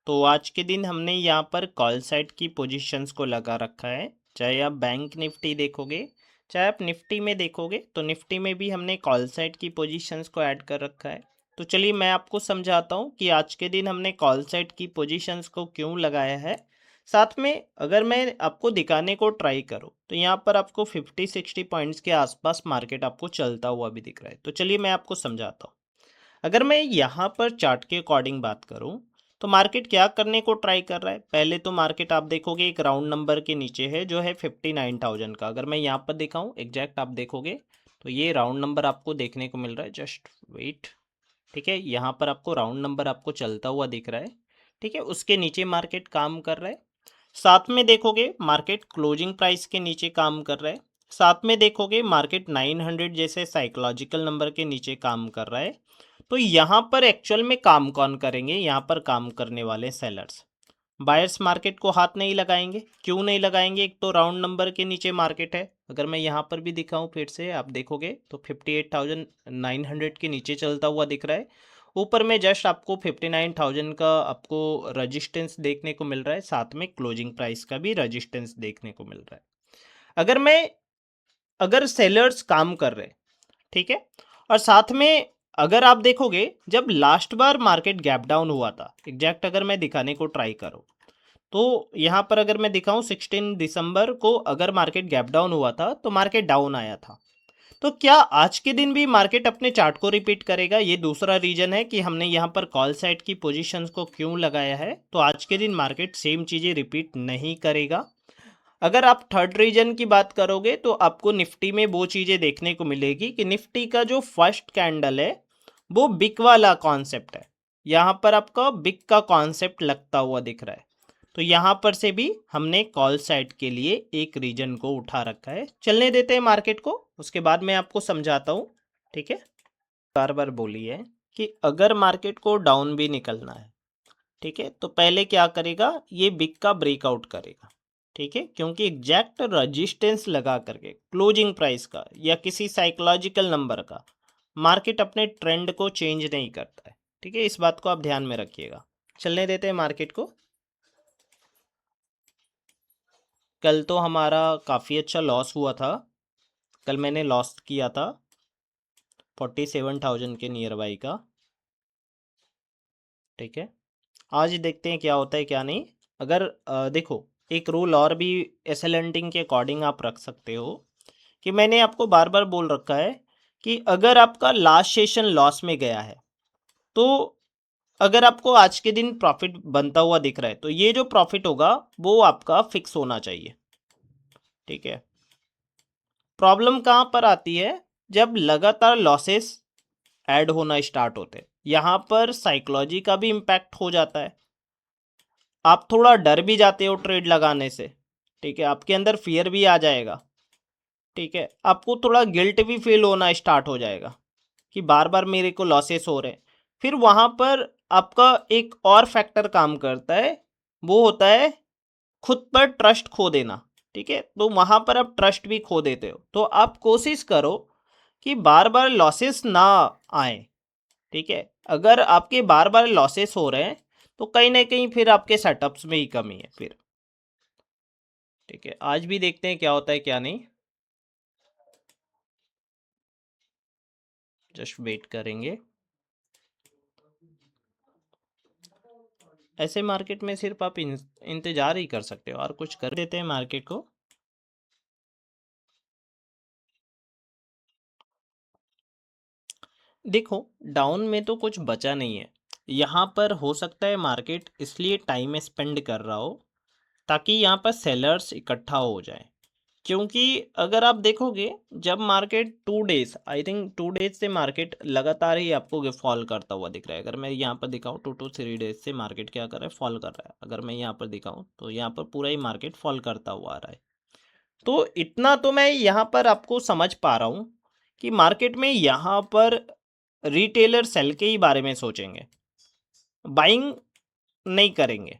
तो आज के दिन हमने यहाँ पर कॉल साइड की पोजीशंस को लगा रखा है। चाहे आप बैंक निफ्टी देखोगे, चाहे आप निफ्टी में देखोगे, तो निफ्टी में भी हमने कॉल साइड की पोजीशंस को ऐड कर रखा है। तो चलिए मैं आपको समझाता हूँ कि आज के दिन हमने कॉल साइड की पोजीशंस को क्यों लगाया है। साथ में अगर मैं आपको दिखाने को ट्राई करूँ तो यहाँ पर आपको 50-60 पॉइंट्स के आसपास मार्केट आपको चलता हुआ भी दिख रहा है। तो चलिए मैं आपको समझाता हूँ। अगर मैं यहाँ पर चार्ट के अकॉर्डिंग बात करूँ तो मार्केट क्या करने को ट्राई कर रहा है। पहले तो मार्केट आप देखोगे एक राउंड नंबर के नीचे है जो है 59,000 का। अगर मैं यहाँ पर दिखाऊँ एग्जैक्ट आप देखोगे तो ये राउंड नंबर आपको देखने को मिल रहा है। जस्ट वेट, ठीक है, यहाँ पर आपको राउंड नंबर आपको चलता हुआ दिख रहा है। ठीक है, उसके नीचे मार्केट काम कर रहा है। साथ में देखोगे मार्केट क्लोजिंग प्राइस के नीचे काम कर रहा है। साथ में देखोगे मार्केट 900 जैसे साइकोलॉजिकल नंबर के नीचे काम कर रहा है। तो यहाँ पर एक्चुअल में काम कौन करेंगे, यहाँ पर काम करने वाले सेलर्स। बायर्स मार्केट को हाथ नहीं लगाएंगे। क्यों नहीं लगाएंगे? एक तो राउंड नंबर के नीचे मार्केट है। अगर मैं यहाँ पर भी दिखाऊं फिर से आप देखोगे तो 58,900 के नीचे चलता हुआ दिख रहा है। ऊपर में जस्ट आपको 59,000 का आपको रजिस्टेंस देखने को मिल रहा है। साथ में क्लोजिंग प्राइस का भी रजिस्टेंस देखने को मिल रहा है। अगर सेलर्स काम कर रहे, ठीक है, और साथ में अगर आप देखोगे जब लास्ट बार मार्केट गैप डाउन हुआ था, एग्जैक्ट अगर मैं दिखाने को ट्राई करूं तो यहाँ पर अगर मैं दिखाऊं 16 दिसंबर को अगर मार्केट गैप डाउन हुआ था तो मार्केट डाउन आया था। तो क्या आज के दिन भी मार्केट अपने चार्ट को रिपीट करेगा? ये दूसरा रीजन है कि हमने यहाँ पर कॉल साइड की पोजीशंस को क्यों लगाया है। तो आज के दिन मार्केट सेम चीज़ें रिपीट नहीं करेगा। अगर आप थर्ड रीजन की बात करोगे तो आपको निफ्टी में वो चीज़ें देखने को मिलेगी कि निफ्टी का जो फर्स्ट कैंडल है वो बिग वाला कॉन्सेप्ट है। यहाँ पर आपका बिग का कॉन्सेप्ट लगता हुआ दिख रहा है। तो यहाँ पर से भी हमने कॉल साइड के लिए एक रीजन को उठा रखा है। चलने देते हैं मार्केट को, उसके बाद मैं आपको समझाता हूँ। ठीक है, बार बार बोली है कि अगर मार्केट को डाउन भी निकलना है, ठीक है, तो पहले क्या करेगा, ये बिग का ब्रेकआउट करेगा। ठीक है, क्योंकि एग्जैक्ट रजिस्टेंस लगा करके क्लोजिंग प्राइस का या किसी साइकोलॉजिकल नंबर का मार्केट अपने ट्रेंड को चेंज नहीं करता है। ठीक है, इस बात को आप ध्यान में रखिएगा। चलने देते हैं मार्केट को। कल तो हमारा काफ़ी अच्छा लॉस हुआ था। कल मैंने लॉस किया था 47,000 के नियर बाई का। ठीक है, आज देखते हैं क्या होता है क्या नहीं। अगर देखो एक रूल और भी एस एल एंटिंग के अकॉर्डिंग आप रख सकते हो कि मैंने आपको बार बार बोल रखा है कि अगर आपका लास्ट सेशन लॉस में गया है तो अगर आपको आज के दिन प्रॉफिट बनता हुआ दिख रहा है तो ये जो प्रॉफिट होगा वो आपका फिक्स होना चाहिए। ठीक है, प्रॉब्लम कहाँ पर आती है, जब लगातार लॉसेस ऐड होना स्टार्ट होते हैं। यहाँ पर साइकोलॉजी का भी इम्पैक्ट हो जाता है। आप थोड़ा डर भी जाते हो ट्रेड लगाने से। ठीक है, आपके अंदर फियर भी आ जाएगा। ठीक है, आपको थोड़ा गिल्ट भी फील होना स्टार्ट हो जाएगा कि बार बार मेरे को लॉसेस हो रहे हैं। फिर वहाँ पर आपका एक और फैक्टर काम करता है, वो होता है खुद पर ट्रस्ट खो देना। ठीक है, तो वहाँ पर आप ट्रस्ट भी खो देते हो। तो आप कोशिश करो कि बार बार लॉसेस ना आए। ठीक है, अगर आपके बार बार लॉसेस हो रहे हैं तो कहीं ना कहीं फिर आपके सेटअप्स में ही कमी है फिर। ठीक है, आज भी देखते हैं क्या होता है क्या नहीं। जस्ट वेट करेंगे। ऐसे मार्केट में सिर्फ आप इंतजार ही कर सकते हो और कुछ कर देते हैं मार्केट को। देखो डाउन में तो कुछ बचा नहीं है। यहाँ पर हो सकता है मार्केट इसलिए टाइम स्पेंड कर रहा हो ताकि यहाँ पर सेलर्स इकट्ठा हो जाए। क्योंकि अगर आप देखोगे जब market 2 days, I think 2 days से मार्केट लगातार ही आपको फॉल करता हुआ दिख रहा है। अगर मैं यहाँ पर दिखाऊँ 2 to 3 डेज से मार्केट क्या कर रहा है, फॉल कर रहा है। अगर मैं यहाँ पर दिखाऊँ तो यहाँ पर पूरा ही मार्केट फॉल करता हुआ आ रहा है। तो इतना तो मैं यहाँ पर आपको समझ पा रहा हूँ कि मार्केट में यहाँ पर रिटेलर सेल के ही बारे में सोचेंगे, बाइंग नहीं करेंगे।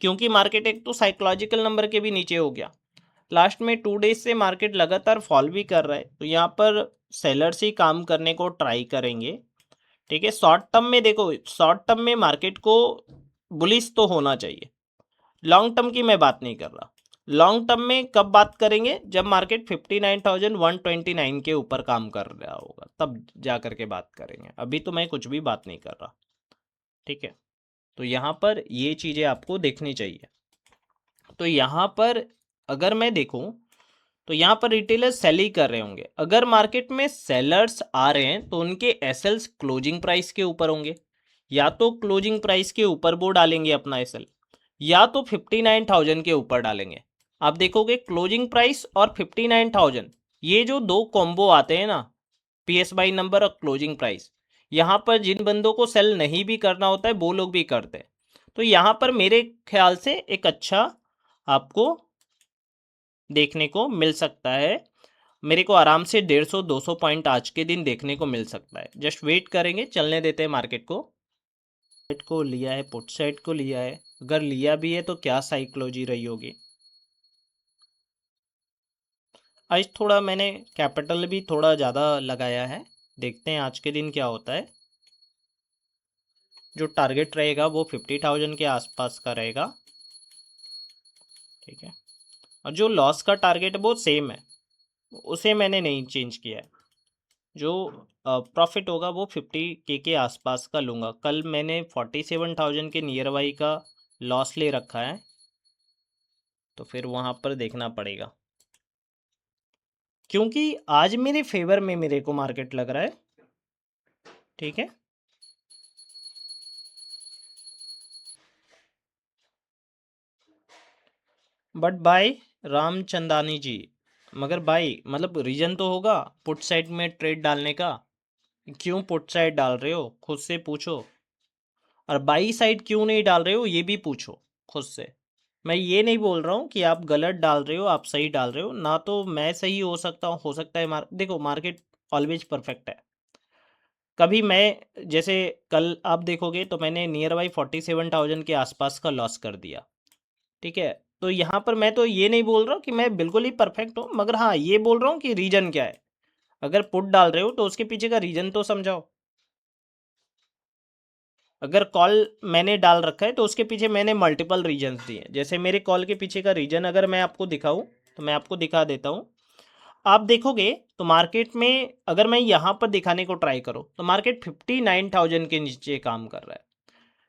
क्योंकि मार्केट एक तो साइकोलॉजिकल नंबर के भी नीचे हो गया। लास्ट में 2 डेज से मार्केट लगातार फॉल भी कर रहा है। तो यहाँ पर सेलर्स ही काम करने को ट्राई करेंगे। ठीक है, शॉर्ट टर्म में देखो, शॉर्ट टर्म में मार्केट को बुलिश तो होना चाहिए। लॉन्ग टर्म की मैं बात नहीं कर रहा। लॉन्ग टर्म में कब बात करेंगे, जब मार्केट 59,129 के ऊपर काम कर रहा होगा, तब जा करके बात करेंगे। अभी तो मैं कुछ भी बात नहीं कर रहा, ठीक है। तो यहाँ पर ये चीज़ें आपको देखनी चाहिए। तो यहाँ पर अगर मैं देखूँ तो यहाँ पर रिटेलर्स सेल ही कर रहे होंगे। अगर मार्केट में सेलर्स आ रहे हैं तो उनके एसएल्स क्लोजिंग प्राइस के ऊपर होंगे, या तो क्लोजिंग प्राइस के ऊपर वो डालेंगे अपना एसएल, या तो 59,000 के ऊपर डालेंगे। आप देखोगे क्लोजिंग प्राइस और 59,000, ये जो दो कॉम्बो आते हैं ना, पीएस बाई नंबर और क्लोजिंग प्राइस, यहाँ पर जिन बंदों को सेल नहीं भी करना होता है वो लोग भी करते हैं। तो यहाँ पर मेरे ख्याल से एक अच्छा आपको देखने को मिल सकता है। मेरे को आराम से 150-200 पॉइंट आज के दिन देखने को मिल सकता है। जस्ट वेट करेंगे, चलने देते हैं मार्केट को। साइड को लिया है, पुट साइड को लिया है, अगर लिया भी है तो क्या साइकोलॉजी रही होगी। आज थोड़ा मैंने कैपिटल भी थोड़ा ज़्यादा लगाया है, देखते हैं आज के दिन क्या होता है। जो टारगेट रहेगा वो 50,000 के आसपास का रहेगा, ठीक है। और जो लॉस का टारगेट है वो सेम है, उसे मैंने नहीं चेंज किया है। जो प्रॉफिट होगा वो 50K के आसपास का लूँगा। कल मैंने 47,000 के नियर बाई का लॉस ले रखा है, तो फिर वहाँ पर देखना पड़ेगा, क्योंकि आज मेरे फेवर में मेरे को मार्केट लग रहा है, ठीक है। बट भाई रामचंदानी जी, मगर भाई मतलब रीजन तो होगा पुट साइड में ट्रेड डालने का। क्यों पुट साइड डाल रहे हो, खुद से पूछो। और बाई साइड क्यों नहीं डाल रहे हो, ये भी पूछो खुद से। मैं ये नहीं बोल रहा हूँ कि आप गलत डाल रहे हो, आप सही डाल रहे हो ना, तो मैं सही हो सकता हूँ, हो सकता है देखो मार्केट ऑलवेज परफेक्ट है। कभी मैं जैसे कल आप देखोगे तो मैंने नियर बाई 47,000 के आसपास का लॉस कर दिया, ठीक है। तो यहाँ पर मैं तो ये नहीं बोल रहा हूँ कि मैं बिल्कुल ही परफेक्ट हूँ, मगर हाँ ये बोल रहा हूँ कि रीजन क्या है। अगर पुट डाल रहे हो तो उसके पीछे का रीजन तो समझाओ। अगर कॉल मैंने डाल रखा है तो उसके पीछे मैंने मल्टीपल रीजन्स दिए। जैसे मेरे कॉल के पीछे का रीजन अगर मैं आपको दिखाऊं तो मैं आपको दिखा देता हूं। आप देखोगे तो मार्केट में अगर मैं यहाँ पर दिखाने को ट्राई करूँ तो मार्केट 59,000 के नीचे काम कर रहा है,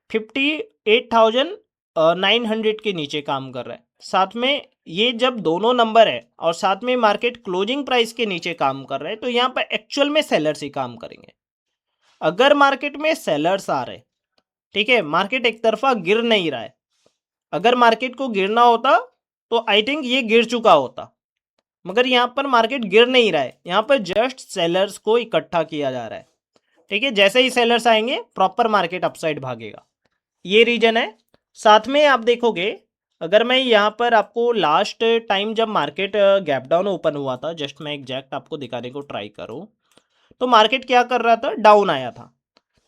58,900 के नीचे काम कर रहा है। साथ में ये जब दोनों नंबर है और साथ में मार्केट क्लोजिंग प्राइस के नीचे काम कर रहा है, तो यहाँ पर एक्चुअल में सेलर्स ही काम करेंगे। अगर मार्केट में सेलर्स आ रहे, ठीक है, मार्केट एक तरफा गिर नहीं रहा है। अगर मार्केट को गिरना होता तो आई थिंक ये गिर चुका होता, मगर यहाँ पर मार्केट गिर नहीं रहा है, यहाँ पर जस्ट सेलर्स को इकट्ठा किया जा रहा है, ठीक है। जैसे ही सेलर्स आएंगे प्रॉपर मार्केट अपसाइड भागेगा, ये रीजन है। साथ में आप देखोगे, अगर मैं यहाँ पर आपको लास्ट टाइम जब मार्केट गैप डाउन ओपन हुआ था, जस्ट मैं एग्जैक्ट आपको दिखाने को ट्राई करूँ, तो मार्केट क्या कर रहा था, डाउन आया था।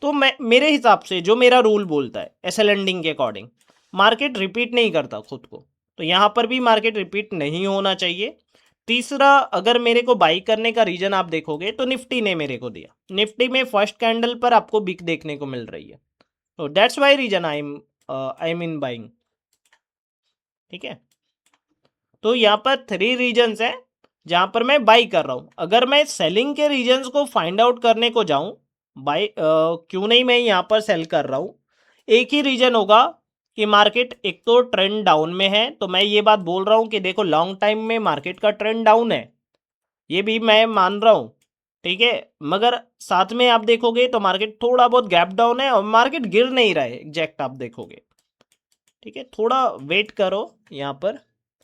तो मैं मेरे हिसाब से जो मेरा रूल बोलता है एसएल एंडिंग के अकॉर्डिंग, मार्केट रिपीट नहीं करता खुद को, तो यहाँ पर भी मार्केट रिपीट नहीं होना चाहिए। तीसरा, अगर मेरे को बाई करने का रीजन आप देखोगे तो निफ्टी ने मेरे को दिया, निफ्टी में फर्स्ट कैंडल पर आपको बिक देखने को मिल रही है, तो that's why reason I am in buying, ठीक है। तो यहाँ पर 3 रीजन्स हैं जहाँ पर मैं बाई कर रहा हूँ। अगर मैं सेलिंग के रीजन्स को फाइंड आउट करने को जाऊँ, बाई क्यों नहीं मैं यहाँ पर सेल कर रहा हूँ, एक ही रीजन होगा कि मार्केट एक तो ट्रेंड डाउन में है। तो मैं ये बात बोल रहा हूँ कि देखो लॉन्ग टाइम में मार्केट का ट्रेंड डाउन है, ये भी मैं मान रहा हूँ, ठीक है। मगर साथ में आप देखोगे तो मार्केट थोड़ा बहुत गैप डाउन है और मार्केट गिर नहीं रहा है एग्जैक्ट आप देखोगे, ठीक है। थोड़ा वेट करो, यहाँ पर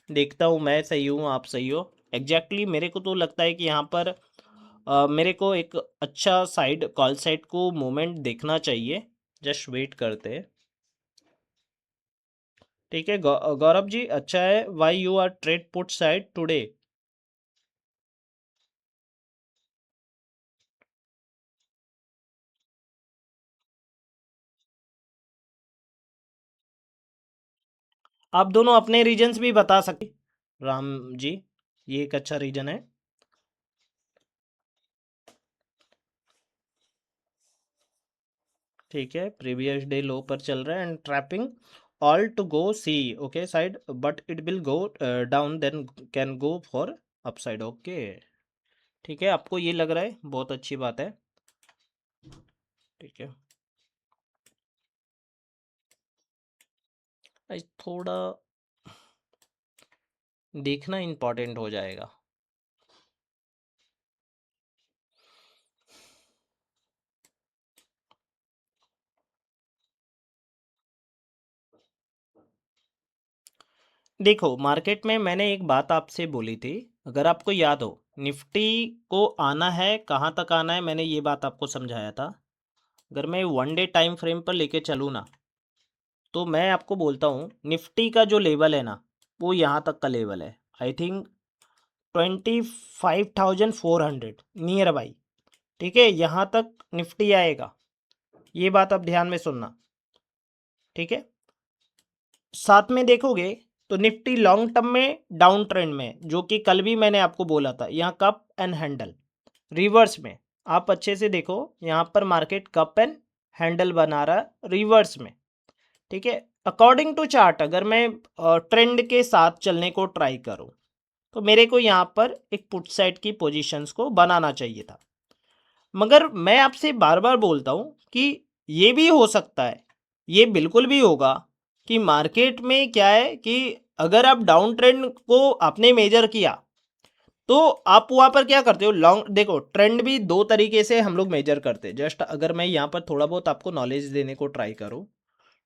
देखता हूँ मैं सही हूँ आप सही हो। एग्जैक्टली मेरे को तो लगता है कि यहाँ पर मेरे को एक अच्छा साइड कॉल साइड को मूवमेंट देखना चाहिए। जस्ट वेट करते हैं, ठीक है। गौरव जी अच्छा है, why you are trade put side today. आप दोनों अपने रीजन्स भी बता सकते, राम जी, ये एक अच्छा रीजन है। ठीक है, प्रीवियस डे लो पर चल रहा है and trapping all to go see okay side, but it will go down then can go for upside. Okay ठीक है, आपको ये लग रहा है, बहुत अच्छी बात है। ठीक है, आज थोड़ा देखना इम्पोर्टेंट हो जाएगा। देखो, मार्केट में मैंने एक बात आपसे बोली थी, अगर आपको याद हो, निफ्टी को आना है, कहाँ तक आना है, मैंने ये बात आपको समझाया था। अगर मैं 1 डे टाइम फ्रेम पर लेके चलूँ ना, तो मैं आपको बोलता हूँ निफ्टी का जो लेवल है ना, वो यहाँ तक का लेवल है, आई थिंक 25,400 नियर बाई। ठीक है, यहाँ तक निफ्टी आएगा, ये बात आप ध्यान में सुनना। ठीक है, साथ में देखोगे तो निफ्टी लॉन्ग टर्म में डाउन ट्रेंड में, जो कि कल भी मैंने आपको बोला था, यहाँ कप एंड हैंडल रिवर्स में। आप अच्छे से देखो, यहाँ पर मार्केट कप एंड हैंडल बना रहा रिवर्स में। ठीक है, अकॉर्डिंग टू चार्ट अगर मैं ट्रेंड के साथ चलने को ट्राई करूँ, तो मेरे को यहाँ पर एक पुट साइड की पोजीशंस को बनाना चाहिए था। मगर मैं आपसे बार बार बोलता हूँ कि ये भी हो सकता है, ये बिल्कुल भी होगा कि मार्केट में क्या है कि अगर आप डाउन ट्रेंड को आपने मेजर किया, तो आप वहाँ पर क्या करते हो, लॉन्ग देखो, ट्रेंड भी दो तरीके से हम लोग मेजर करते हैं। जस्ट अगर मैं यहाँ पर थोड़ा बहुत आपको नॉलेज देने को ट्राई करूँ,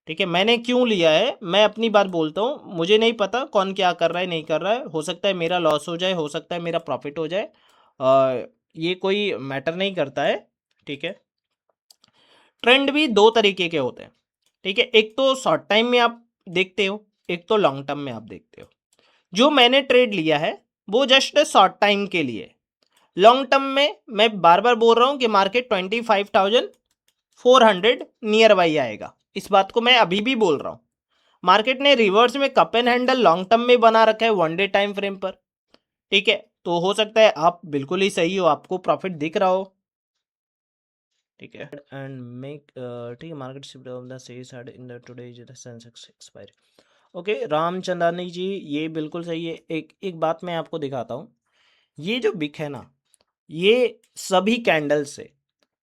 ठीक है, मैंने क्यों लिया है, मैं अपनी बात बोलता हूँ, मुझे नहीं पता कौन क्या कर रहा है नहीं कर रहा है, हो सकता है मेरा लॉस हो जाए, हो सकता है मेरा प्रॉफिट हो जाए, ये कोई मैटर नहीं करता है। ठीक है, ट्रेंड भी दो तरीके के होते हैं। ठीक है, एक तो शॉर्ट टाइम में आप देखते हो, एक तो लॉन्ग टर्म में आप देखते हो। जो मैंने ट्रेड लिया है वो जस्ट शॉर्ट टाइम के लिए। लॉन्ग टर्म में मैं बार बार बोल रहा हूं कि मार्केट 25,400 नियर बाई आएगा, इस बात को मैं अभी भी बोल रहा हूं। मार्केट ने रिवर्स में cup and handle long term में बना रखा है 1 डे टाइम फ्रेम पर। ठीक है, तो हो सकता है आप बिल्कुल ही सही हो, आपको प्रॉफिट दिख रहा हो। ठीक है, एंड मेक ठीक है, मार्केट शिफ्ट ऑफ द सही side in the today is the Sensex expiry. Okay Ramchandani ji, ये बिल्कुल सही है। एक एक बात मैं आपको दिखाता हूँ, ये जो बिक है ना, ये सभी कैंडल्स से,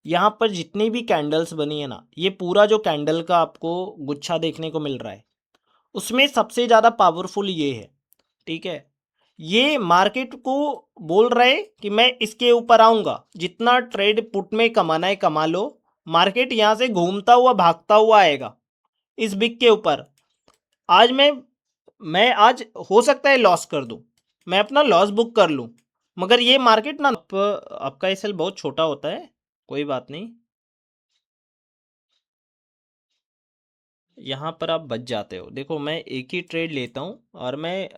यहाँ पर जितनी भी कैंडल्स बनी है ना, ये पूरा जो कैंडल का आपको गुच्छा देखने को मिल रहा है, उसमें सबसे ज़्यादा पावरफुल ये है। ठीक है, ये मार्केट को बोल रहा है कि मैं इसके ऊपर आऊँगा, जितना ट्रेड पुट में कमाना है कमा लो, मार्केट यहाँ से घूमता हुआ भागता हुआ आएगा इस बिग के ऊपर। आज मैं आज हो सकता है लॉस कर दूं, मैं अपना लॉस बुक कर लूं, मगर ये मार्केट ना आपका एसएल बहुत छोटा होता है, कोई बात नहीं, यहाँ पर आप बच जाते हो। देखो, मैं एक ही ट्रेड लेता हूँ और मैं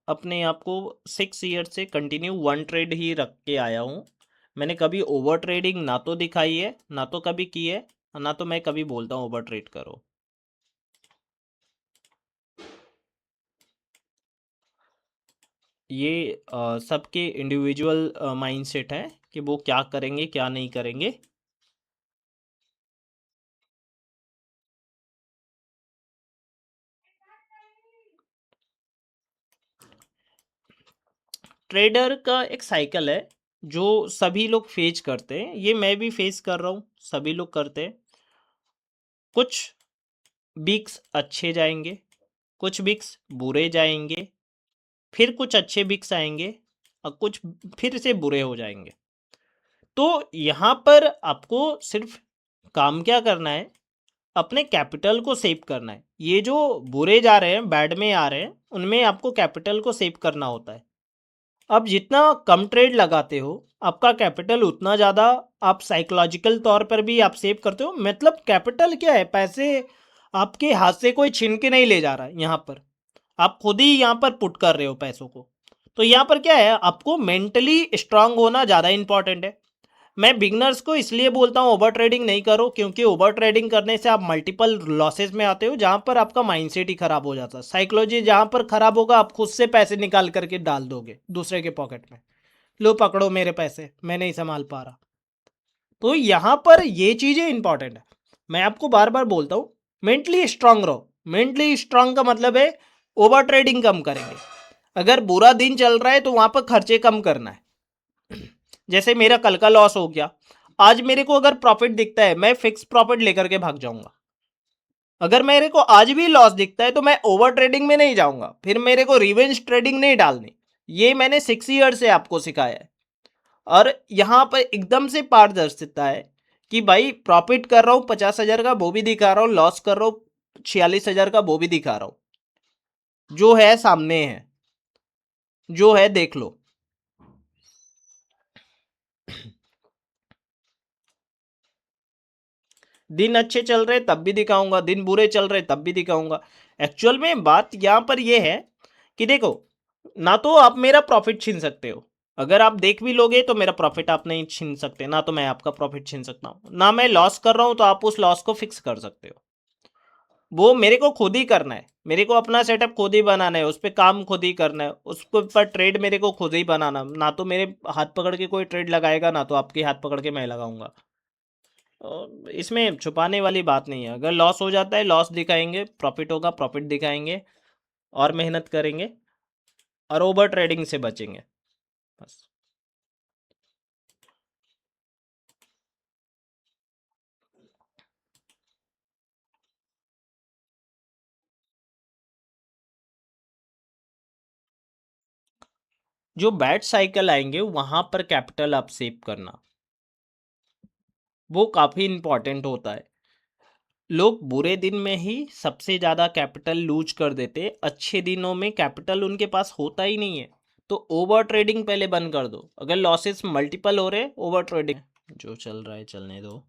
अपने आप को 6 ईयर से कंटिन्यू वन ट्रेड ही रख के आया हूँ। मैंने कभी ओवर ट्रेडिंग ना तो दिखाई है, ना तो कभी की है, ना तो मैं कभी बोलता हूँ ओवर ट्रेड करो। ये सबके इंडिविजुअल माइंडसेट है कि वो क्या करेंगे क्या नहीं करेंगे। ट्रेडर का एक साइकिल है जो सभी लोग फेस करते हैं, ये मैं भी फेस कर रहा हूँ, सभी लोग करते हैं। कुछ वीक्स अच्छे जाएंगे, कुछ वीक्स बुरे जाएंगे, फिर कुछ अच्छे वीक्स आएंगे और कुछ फिर से बुरे हो जाएंगे। तो यहाँ पर आपको सिर्फ काम क्या करना है, अपने कैपिटल को सेव करना है। ये जो बुरे जा रहे हैं, बैड में आ रहे हैं, उनमें आपको कैपिटल को सेव करना होता है। अब जितना कम ट्रेड लगाते हो, आपका कैपिटल उतना ज़्यादा आप साइकोलॉजिकल तौर पर भी आप सेव करते हो। मतलब कैपिटल क्या है, पैसे आपके हाथ से कोई छीन के नहीं ले जा रहा है, यहाँ पर आप खुद ही यहाँ पर पुट कर रहे हो पैसों को। तो यहाँ पर क्या है, आपको मेंटली स्ट्रांग होना ज़्यादा इंपॉर्टेंट है। मैं बिगनर्स को इसलिए बोलता हूँ ओवर ट्रेडिंग नहीं करो, क्योंकि ओवर ट्रेडिंग करने से आप मल्टीपल लॉसेस में आते हो, जहाँ पर आपका माइंडसेट ही खराब हो जाता है। साइकोलॉजी जहाँ पर खराब होगा, आप खुद से पैसे निकाल करके डाल दोगे दूसरे के पॉकेट में, लो पकड़ो मेरे पैसे, मैं नहीं संभाल पा रहा। तो यहाँ पर ये चीज़ें इंपॉर्टेंट है। मैं आपको बार बार बोलता हूँ, मेंटली स्ट्रांग रहो। मेंटली स्ट्रांग का मतलब है ओवर ट्रेडिंग कम करेंगे। अगर बुरा दिन चल रहा है तो वहां पर खर्चे कम करना है। जैसे मेरा कल का लॉस हो गया, आज मेरे को अगर प्रॉफिट दिखता है मैं फिक्स प्रॉफिट लेकर के भाग जाऊंगा। अगर मेरे को आज भी लॉस दिखता है तो मैं ओवर ट्रेडिंग में नहीं जाऊंगा, फिर मेरे को रिवेंज ट्रेडिंग नहीं डालनी। ये मैंने 6 ईयर से आपको सिखाया है। और यहां पर एकदम से पारदर्शिता है कि भाई प्रॉफिट कर रहा हूं 50,000 का वो भी दिखा रहा हूं, लॉस कर रहा हूं 46,000 का वो भी दिखा रहा हूं। जो है सामने है, जो है देख लो। दिन अच्छे चल रहे तब भी दिखाऊंगा, दिन बुरे चल रहे तब भी दिखाऊंगा। एक्चुअल में बात यहां पर यह है कि देखो, ना तो आप मेरा प्रॉफिट छीन सकते हो, अगर आप देख भी लोगे तो मेरा प्रॉफिट आप नहीं छीन सकते, ना तो मैं आपका प्रॉफिट छीन सकता हूं, ना मैं लॉस कर रहा हूं तो आप उस लॉस को फिक्स कर सकते हो। वो मेरे को खुद ही करना है, मेरे को अपना सेटअप खुद ही बनाना है, उस पर काम खुद ही करना है, उसके ऊपर ट्रेड मेरे को खुद ही बनाना। ना तो मेरे हाथ पकड़ के कोई ट्रेड लगाएगा, ना तो आपके हाथ पकड़ के मैं लगाऊंगा। इसमें छुपाने वाली बात नहीं है। अगर लॉस हो जाता है लॉस दिखाएंगे, प्रॉफिट होगा प्रॉफिट दिखाएंगे, और मेहनत करेंगे और ओवर ट्रेडिंग से बचेंगे बस। जो बैड साइकिल आएंगे वहां पर कैपिटल आप सेव करना, वो काफी इंपॉर्टेंट होता है। लोग बुरे दिन में ही सबसे ज्यादा कैपिटल लूज कर देते, अच्छे दिनों में कैपिटल उनके पास होता ही नहीं है। तो ओवर ट्रेडिंग पहले बंद कर दो। अगर लॉसेस मल्टीपल हो रहे, ओवर ट्रेडिंग जो चल रहा है चलने दो।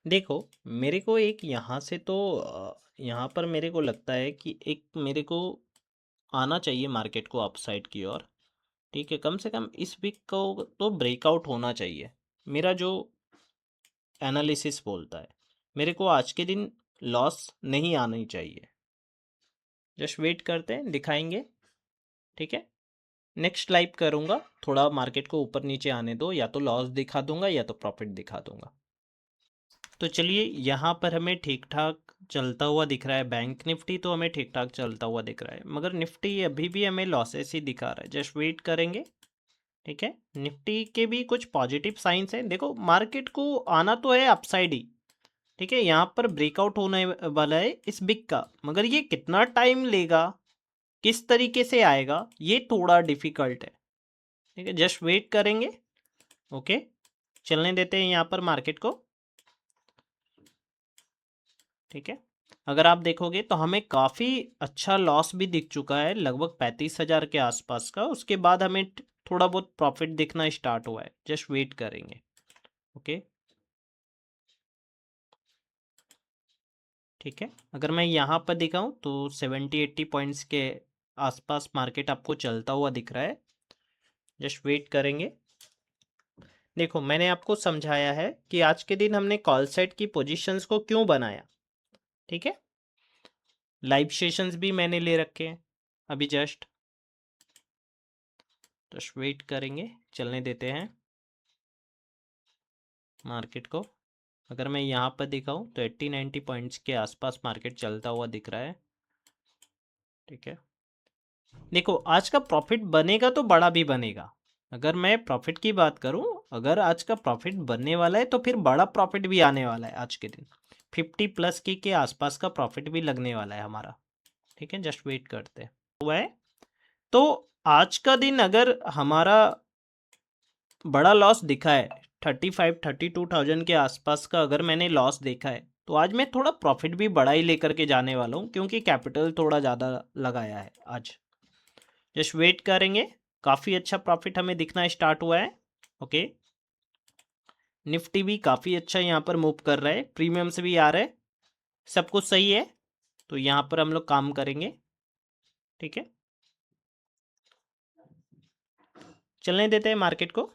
देखो, मेरे को एक यहाँ से तो यहाँ पर मेरे को लगता है कि एक मेरे को आना चाहिए मार्केट को अपसाइड की ओर। ठीक है, कम से कम इस वीक को तो ब्रेकआउट होना चाहिए, मेरा जो एनालिसिस बोलता है। मेरे को आज के दिन लॉस नहीं आनी चाहिए। जस्ट वेट करते हैं, दिखाएंगे। ठीक है, नेक्स्ट लाइव करूँगा, थोड़ा मार्केट को ऊपर नीचे आने दो, या तो लॉस दिखा दूंगा या तो प्रॉफिट दिखा दूंगा। तो चलिए, यहाँ पर हमें ठीक ठाक चलता हुआ दिख रहा है। बैंक निफ्टी तो हमें ठीक ठाक चलता हुआ दिख रहा है, मगर निफ्टी अभी भी हमें लॉसेस ही दिखा रहा है। जस्ट वेट करेंगे। ठीक है, निफ्टी के भी कुछ पॉजिटिव साइंस हैं। देखो, मार्केट को आना तो है अपसाइड ही। ठीक है, यहाँ पर ब्रेकआउट होने वाला है इस बिग का, मगर ये कितना टाइम लेगा, किस तरीके से आएगा, ये थोड़ा डिफिकल्ट है। ठीक है, जस्ट वेट करेंगे। ओके, चलने देते हैं यहाँ पर मार्केट को। ठीक है, अगर आप देखोगे तो हमें काफ़ी अच्छा लॉस भी दिख चुका है, लगभग 35,000 के आसपास का। उसके बाद हमें थोड़ा बहुत प्रॉफिट दिखना स्टार्ट हुआ है। जस्ट वेट करेंगे। ओके, ठीक है, अगर मैं यहाँ पर दिखाऊं तो 70-80 पॉइंट्स के आसपास मार्केट आपको चलता हुआ दिख रहा है। जस्ट वेट करेंगे। देखो, मैंने आपको समझाया है कि आज के दिन हमने कॉल साइड की पोजीशंस को क्यों बनाया। ठीक है, लाइव सेशंस भी मैंने ले रखे हैं अभी जस्ट। जस्ट वेट करेंगे, चलने देते हैं मार्केट को। अगर मैं यहाँ पर दिखाऊं तो 80-90 पॉइंट्स के आसपास मार्केट चलता हुआ दिख रहा है। ठीक है, देखो, आज का प्रॉफिट बनेगा तो बड़ा भी बनेगा। अगर मैं प्रॉफिट की बात करूं, अगर आज का प्रॉफिट बनने वाला है तो फिर बड़ा प्रॉफिट भी आने वाला है आज के दिन। 50+ की के आसपास का प्रॉफिट भी लगने वाला है हमारा। ठीक है, जस्ट वेट करते हैं। हुआ है, तो आज का दिन अगर हमारा बड़ा लॉस दिखा है, 35-32 थाउजेंड के आसपास का अगर मैंने लॉस देखा है, तो आज मैं थोड़ा प्रॉफिट भी बड़ा ही लेकर के जाने वाला हूँ, क्योंकि कैपिटल थोड़ा ज़्यादा लगाया है आज। जस्ट वेट करेंगे, काफ़ी अच्छा प्रॉफिट हमें दिखना स्टार्ट हुआ है। ओके, निफ्टी भी काफ़ी अच्छा यहाँ पर मूव कर रहा है, प्रीमियम से भी आ रहा है, सब कुछ सही है। तो यहाँ पर हम लोग काम करेंगे। ठीक है, चलने देते हैं मार्केट को।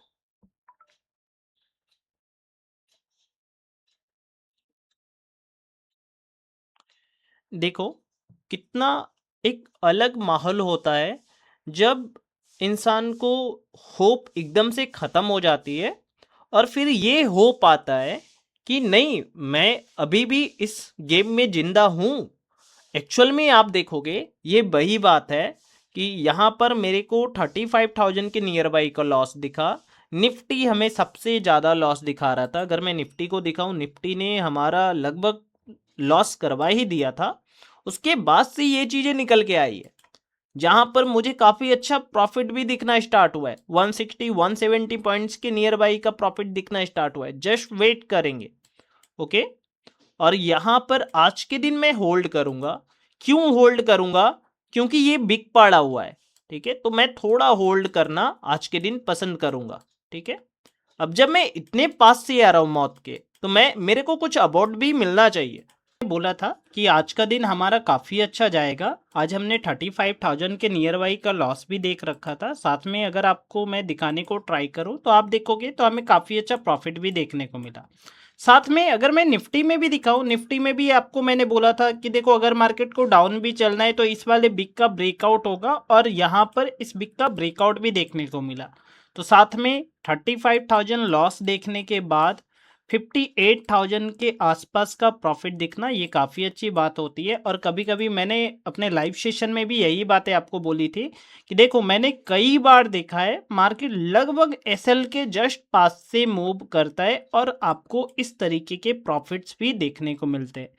देखो, कितना एक अलग माहौल होता है जब इंसान को होप एकदम से ख़त्म हो जाती है और फिर ये होप आता है कि नहीं, मैं अभी भी इस गेम में ज़िंदा हूँ। एक्चुअल में आप देखोगे ये वही बात है कि यहाँ पर मेरे को 35,000 के नियर बाई का लॉस दिखा। निफ्टी हमें सबसे ज़्यादा लॉस दिखा रहा था। अगर मैं निफ्टी को दिखाऊं, निफ्टी ने हमारा लगभग लॉस करवा ही दिया था। उसके बाद से ये चीज़ें निकल के आई है, जहां पर मुझे काफ़ी अच्छा प्रॉफिट भी दिखना स्टार्ट हुआ है। 160 170 पॉइंट्स के नियर बाई का प्रॉफिट दिखना स्टार्ट हुआ है। जस्ट वेट करेंगे। ओके। और यहाँ पर आज के दिन मैं होल्ड करूंगा। क्यों होल्ड करूंगा? क्योंकि ये बिग पड़ा हुआ है। ठीक है, तो मैं थोड़ा होल्ड करना आज के दिन पसंद करूंगा। ठीक है। अब जब मैं इतने पास से आ रहा हूं मौत के, तो मैं मेरे को कुछ अवार्ड भी मिलना चाहिए। बोला था कि आज का दिन हमारा काफ़ी अच्छा जाएगा। आज हमने 35,000 के नियर बाई का लॉस भी देख रखा था। साथ में अगर आपको मैं दिखाने को ट्राई करूं तो आप देखोगे तो हमें काफ़ी अच्छा प्रॉफिट भी देखने को मिला। साथ में अगर मैं निफ्टी में भी दिखाऊं, निफ्टी में भी आपको मैंने बोला था कि देखो, अगर मार्केट को डाउन भी चलना है तो इस वाले बिग का ब्रेकआउट होगा, और यहाँ पर इस बिग का ब्रेकआउट भी देखने को मिला। तो साथ में 35,000 लॉस देखने के बाद 58,000 के आसपास का प्रॉफिट दिखना, ये काफ़ी अच्छी बात होती है। और कभी कभी मैंने अपने लाइव सेशन में भी यही बातें आपको बोली थी कि देखो, मैंने कई बार देखा है मार्केट लगभग एसएल के जस्ट पास से मूव करता है और आपको इस तरीके के प्रॉफिट्स भी देखने को मिलते हैं।